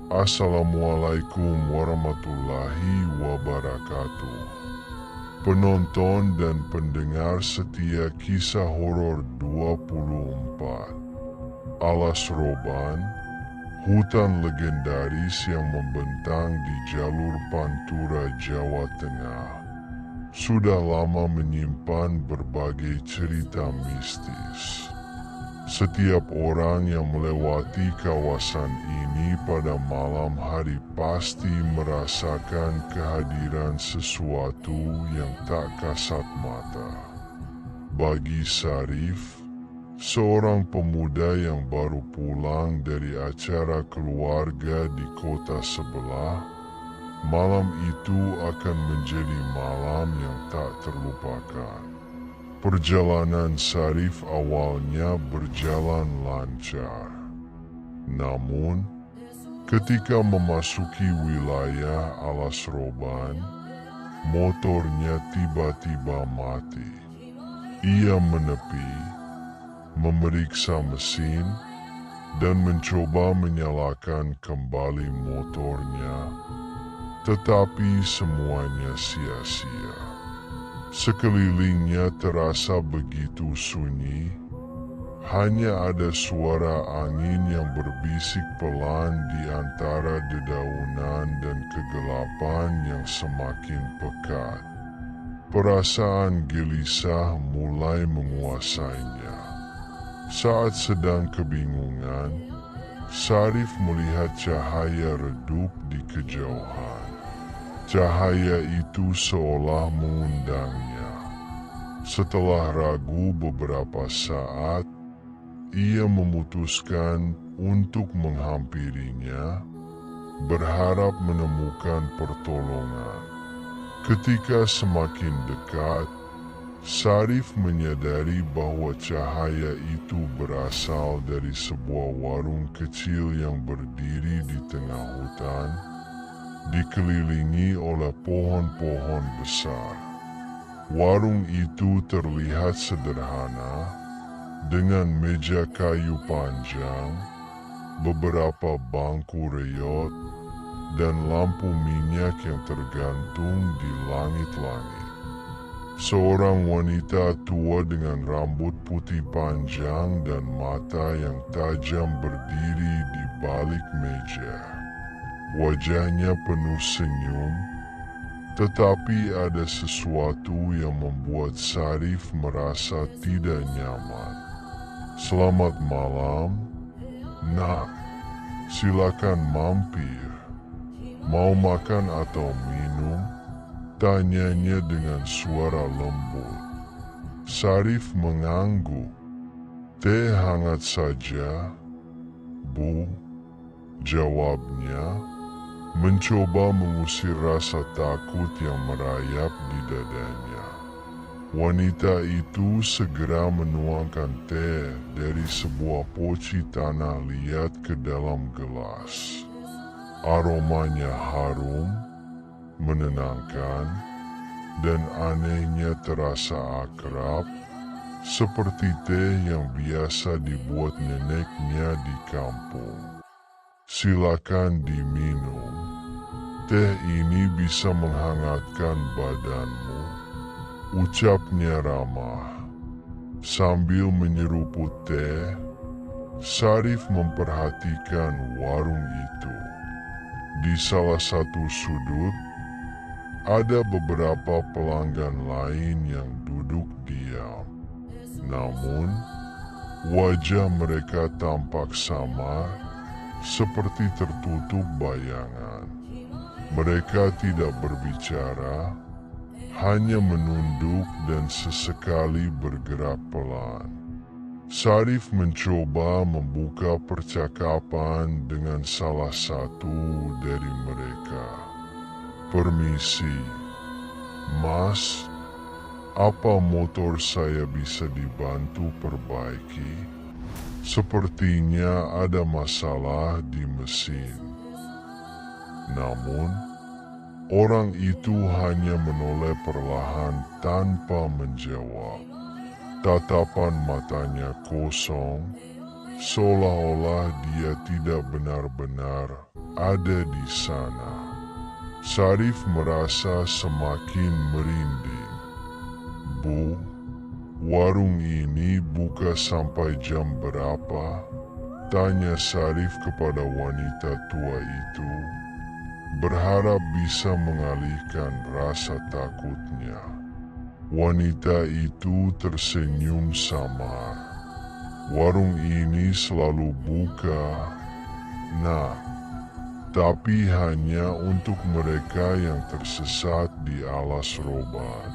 Assalamualaikum warahmatullahi wabarakatuh. Penonton dan pendengar setia kisah horor 24. Alas Roban, hutan legendaris yang membentang di jalur Pantura, Jawa Tengah, sudah lama menyimpan berbagai cerita mistis. Setiap orang yang melewati kawasan ini pada malam hari pasti merasakan kehadiran sesuatu yang tak kasat mata. Bagi Sarif, seorang pemuda yang baru pulang dari acara keluarga di kota sebelah, malam itu akan menjadi malam yang tak terlupakan. Perjalanan Sarif awalnya berjalan lancar. Namun, ketika memasuki wilayah Alas Roban, motornya tiba-tiba mati. Ia menepi, memeriksa mesin, dan mencoba menyalakan kembali motornya, tetapi semuanya sia-sia. Sekelilingnya terasa begitu sunyi, hanya ada suara angin yang berbisik pelan di antara dedaunan dan kegelapan yang semakin pekat. Perasaan gelisah mulai menguasainya. Saat sedang kebingungan, Sarif melihat cahaya redup di kejauhan. Cahaya itu seolah mengundangnya. Setelah ragu beberapa saat, ia memutuskan untuk menghampirinya, berharap menemukan pertolongan. Ketika semakin dekat, Sarif menyadari bahwa cahaya itu berasal dari sebuah warung kecil yang berdiri di tengah hutan, dikelilingi oleh pohon-pohon besar. Warung itu terlihat sederhana, dengan meja kayu panjang, beberapa bangku reot, dan lampu minyak yang tergantung di langit-langit. Seorang wanita tua dengan rambut putih panjang dan mata yang tajam berdiri di balik meja. Wajahnya penuh senyum, tetapi ada sesuatu yang membuat Sarif merasa tidak nyaman. "Selamat malam, Nak. Silakan mampir. Mau makan atau minum?" tanyanya dengan suara lembut. Sarif mengangguk. "Teh hangat saja, Bu," jawabnya, mencoba mengusir rasa takut yang merayap di dadanya. Wanita itu segera menuangkan teh dari sebuah poci tanah liat ke dalam gelas. Aromanya harum, menenangkan, dan anehnya terasa akrab, seperti teh yang biasa dibuat neneknya di kampung. "Silakan diminum. Teh ini bisa menghangatkan badanmu," ucapnya ramah. Sambil menyeruput teh, Sarif memperhatikan warung itu. Di salah satu sudut, ada beberapa pelanggan lain yang duduk diam. Namun, wajah mereka tampak samar, seperti tertutup bayangan. Mereka tidak berbicara, hanya menunduk dan sesekali bergerak pelan. Sarif mencoba membuka percakapan dengan salah satu dari mereka. "Permisi, Mas, apa motor saya bisa dibantu perbaiki? Sepertinya ada masalah di mesin." Namun, orang itu hanya menoleh perlahan tanpa menjawab. Tatapan matanya kosong, seolah-olah dia tidak benar-benar ada di sana. Syarif merasa semakin merinding. Bu, warung ini buka sampai jam berapa? Tanya Syarif kepada wanita tua itu, berharap bisa mengalihkan rasa takutnya. Wanita itu tersenyum samar. Warung ini selalu buka, nah, tapi hanya untuk mereka yang tersesat di alas roban.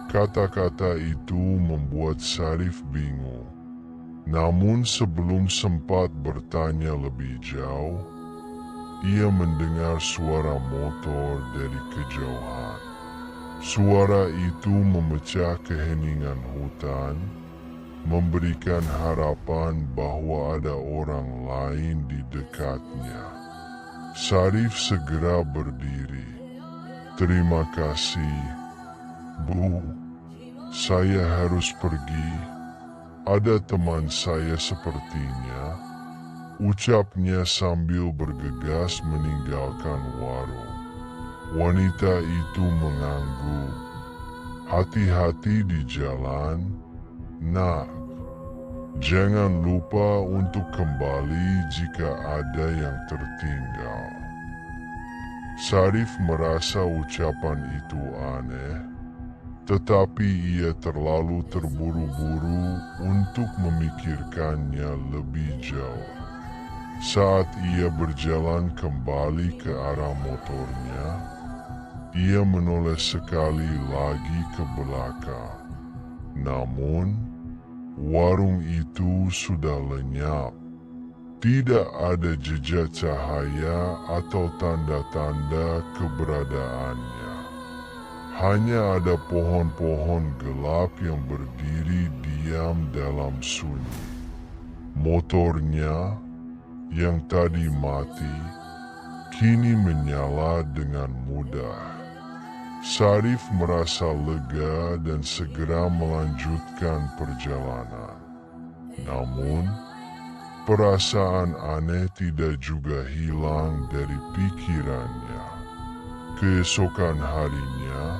Kata-kata itu membuat Syarif bingung. Namun sebelum sempat bertanya lebih jauh, ia mendengar suara motor dari kejauhan. Suara itu memecah keheningan hutan, memberikan harapan bahwa ada orang lain di dekatnya. Syarif segera berdiri. Terima kasih, Bu. Saya harus pergi. Ada teman saya sepertinya, ucapnya sambil bergegas meninggalkan warung. Wanita itu mengangguk. Hati-hati di jalan, nak. Jangan lupa untuk kembali jika ada yang tertinggal. Syarif merasa ucapan itu aneh, tetapi ia terlalu terburu-buru untuk memikirkannya lebih jauh. Saat ia berjalan kembali ke arah motornya, ia menoleh sekali lagi ke belakang. Namun, warung itu sudah lenyap. Tidak ada jejak cahaya atau tanda-tanda keberadaannya. Hanya ada pohon-pohon gelap yang berdiri diam dalam sunyi. Motornya yang tadi mati, kini menyala dengan mudah. Syarif merasa lega dan segera melanjutkan perjalanan. Namun, perasaan aneh tidak juga hilang dari pikirannya. Keesokan harinya,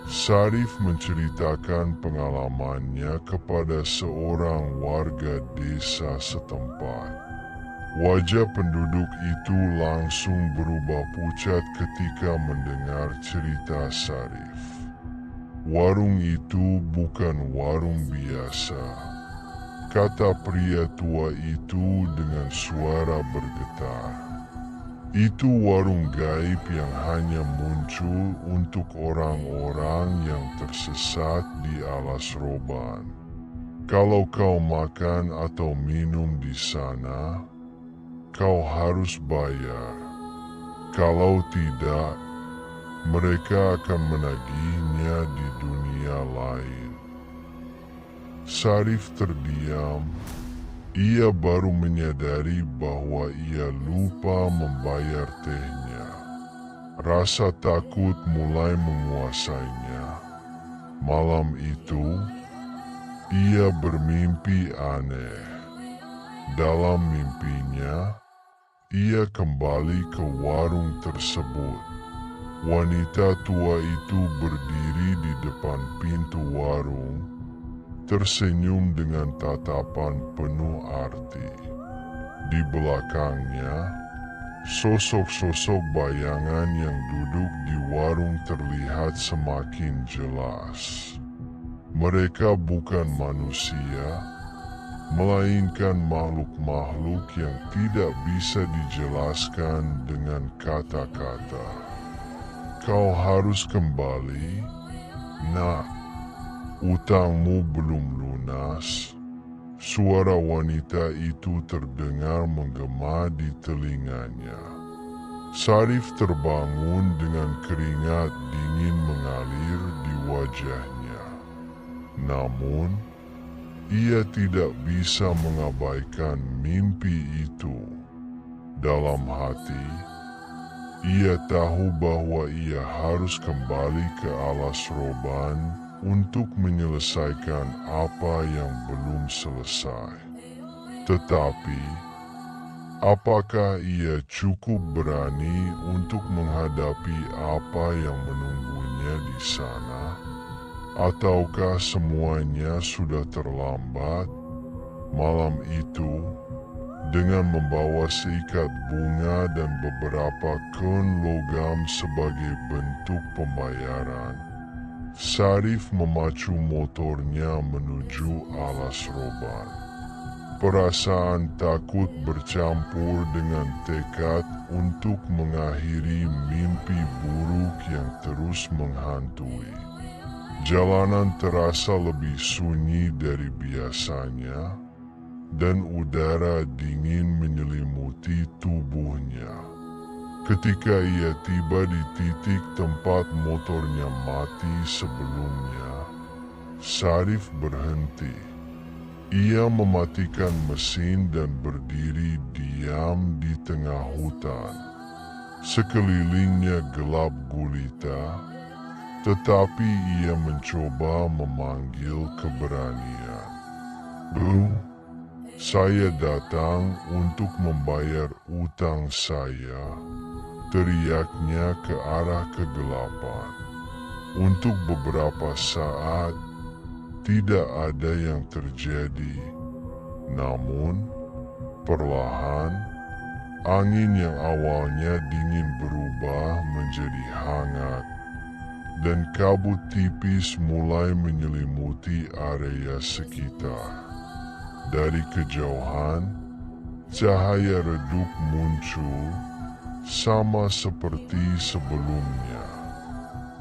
Syarif menceritakan pengalamannya kepada seorang warga desa setempat. Wajah penduduk itu langsung berubah pucat ketika mendengar cerita Syarif. Warung itu bukan warung biasa, kata pria tua itu dengan suara bergetar. Itu warung gaib yang hanya muncul untuk orang-orang yang tersesat di alas roban. Kalau kau makan atau minum di sana, kau harus bayar. Kalau tidak, mereka akan menagihnya di dunia lain. Syarif terdiam. Ia baru menyadari bahwa ia lupa membayar tehnya. Rasa takut mulai menguasainya. Malam itu, ia bermimpi aneh. Dalam mimpinya, ia kembali ke warung tersebut. Wanita tua itu berdiri di depan pintu warung, tersenyum dengan tatapan penuh arti. Di belakangnya, sosok-sosok bayangan yang duduk di warung terlihat semakin jelas. Mereka bukan manusia, melainkan makhluk-makhluk yang tidak bisa dijelaskan dengan kata-kata. Kau harus kembali, nak. Utangmu belum lunas. Suara wanita itu terdengar menggema di telinganya. Syarif terbangun dengan keringat dingin mengalir di wajahnya. Namun, ia tidak bisa mengabaikan mimpi itu. Dalam hati, ia tahu bahwa ia harus kembali ke alas roban untuk menyelesaikan apa yang belum selesai. Tetapi, Apakah ia cukup berani untuk menghadapi apa yang menunggunya di sana? Ataukah semuanya sudah terlambat? Malam itu, dengan membawa seikat bunga dan beberapa koin logam sebagai bentuk pembayaran, Syarif memacu motornya menuju alas roban. Perasaan takut bercampur dengan tekad untuk mengakhiri mimpi buruk yang terus menghantui. Jalanan terasa lebih sunyi dari biasanya, dan udara dingin menyelimuti tubuhnya. Ketika ia tiba di titik tempat motornya mati sebelumnya, Syarif berhenti. Ia mematikan mesin dan berdiri diam di tengah hutan. Sekelilingnya gelap gulita, tetapi ia mencoba memanggil keberanian. "Bu, saya datang untuk membayar utang saya," teriaknya ke arah kegelapan. Untuk beberapa saat, tidak ada yang terjadi. Namun, perlahan, angin yang awalnya dingin berubah menjadi hangat, dan kabut tipis mulai menyelimuti area sekitar. Dari kejauhan, cahaya redup muncul, sama seperti sebelumnya.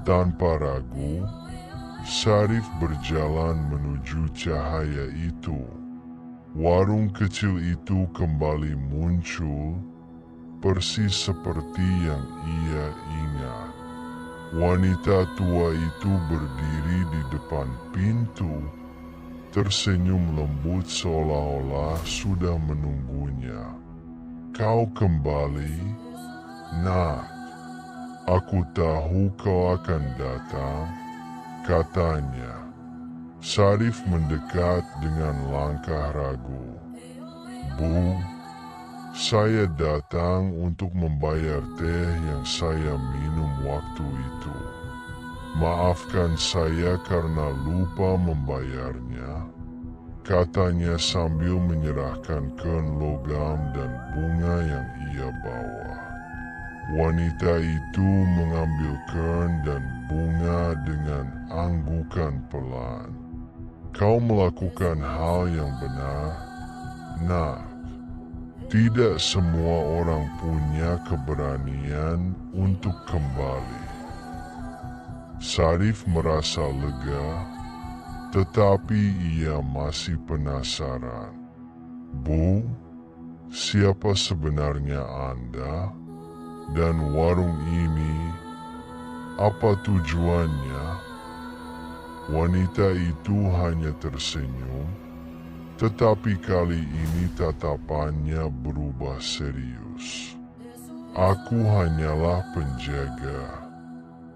Tanpa ragu, Syarif berjalan menuju cahaya itu. Warung kecil itu kembali muncul, persis seperti yang ia ingat. Wanita tua itu berdiri di depan pintu, tersenyum lembut seolah-olah sudah menunggunya. "Kau kembali, Nak. Aku tahu kau akan datang," katanya. Syarif mendekat dengan langkah ragu. "Bu, saya datang untuk membayar teh yang saya minum waktu itu. Maafkan saya karena lupa membayarnya," katanya sambil menyerahkan koin logam dan bunga yang ia bawa. Wanita itu mengambil koin dan bunga dengan anggukan pelan. "Kau melakukan hal yang benar, Nak. Tidak semua orang punya keberanian untuk kembali." Syarif merasa lega, tetapi ia masih penasaran. "Bu, siapa sebenarnya Anda? Dan warung ini, apa tujuannya?" Wanita itu hanya tersenyum, tetapi kali ini tatapannya berubah serius. "Aku hanyalah penjaga.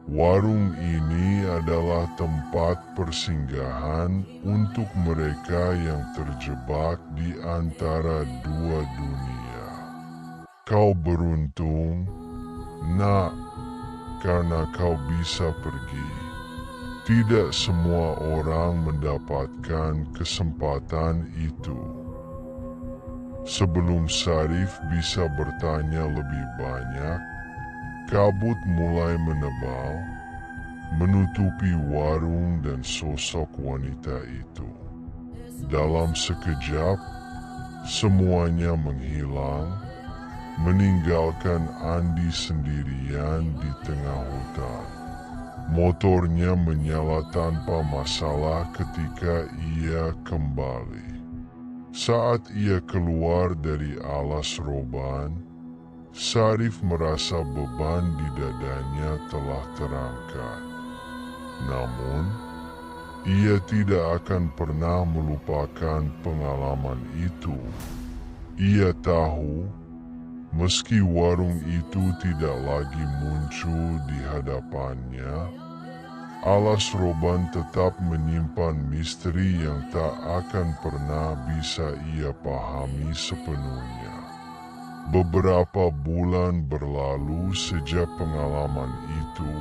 Warung ini adalah tempat persinggahan untuk mereka yang terjebak di antara dua dunia. Kau beruntung, Nak, karena kau bisa pergi. Tidak semua orang mendapatkan kesempatan itu." Sebelum Syarif bisa bertanya lebih banyak, kabut mulai menebal, menutupi warung dan sosok wanita itu. Dalam sekejap, semuanya menghilang, meninggalkan Andi sendirian di tengah hutan. Motornya menyala tanpa masalah ketika ia kembali. Saat ia keluar dari alas roban, Syarif merasa beban di dadanya telah terangkat. Namun, ia tidak akan pernah melupakan pengalaman itu. Ia tahu, meski warung itu tidak lagi muncul di hadapannya, alas roban tetap menyimpan misteri yang tak akan pernah bisa ia pahami sepenuhnya. Beberapa bulan berlalu sejak pengalaman itu,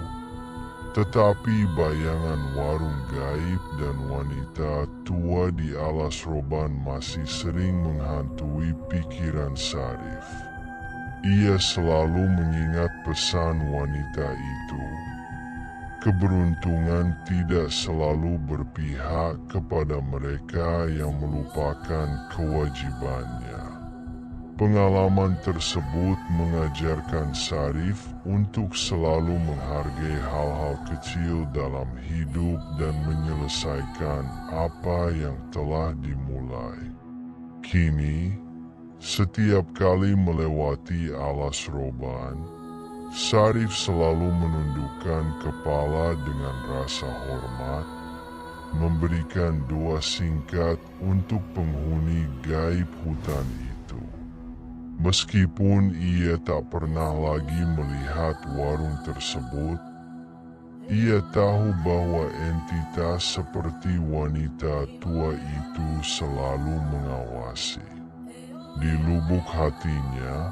tetapi bayangan warung gaib dan wanita tua di alas roban masih sering menghantui pikiran Syarif. Ia selalu mengingat pesan wanita itu. Keberuntungan tidak selalu berpihak kepada mereka yang melupakan kewajibannya. Pengalaman tersebut mengajarkan Syarif untuk selalu menghargai hal-hal kecil dalam hidup dan menyelesaikan apa yang telah dimulai. Kini, setiap kali melewati alas roban, Syarif selalu menundukkan kepala dengan rasa hormat, memberikan doa singkat untuk penghuni gaib hutan itu. Meskipun ia tak pernah lagi melihat warung tersebut, ia tahu bahwa entitas seperti wanita tua itu selalu mengawasi. Di lubuk hatinya,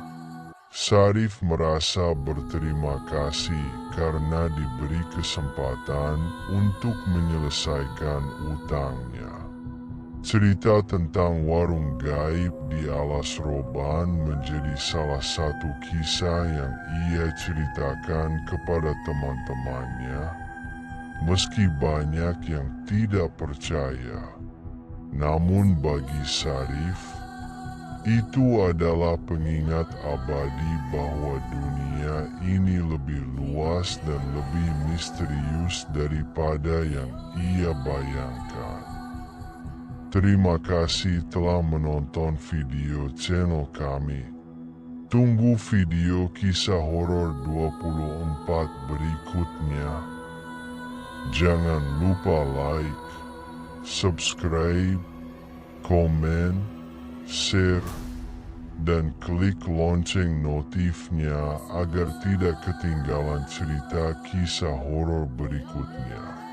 Syarif merasa berterima kasih karena diberi kesempatan untuk menyelesaikan utangnya. Cerita tentang warung gaib di alas roban menjadi salah satu kisah yang ia ceritakan kepada teman-temannya. Meski banyak yang tidak percaya, namun bagi Syarif, itu adalah pengingat abadi bahwa dunia ini lebih luas dan lebih misterius daripada yang ia bayangkan. Terima kasih telah menonton video channel kami. Tunggu video kisah horor 24 berikutnya. Jangan lupa like, subscribe, komen, share, dan klik lonceng notifnya agar tidak ketinggalan cerita kisah horor berikutnya.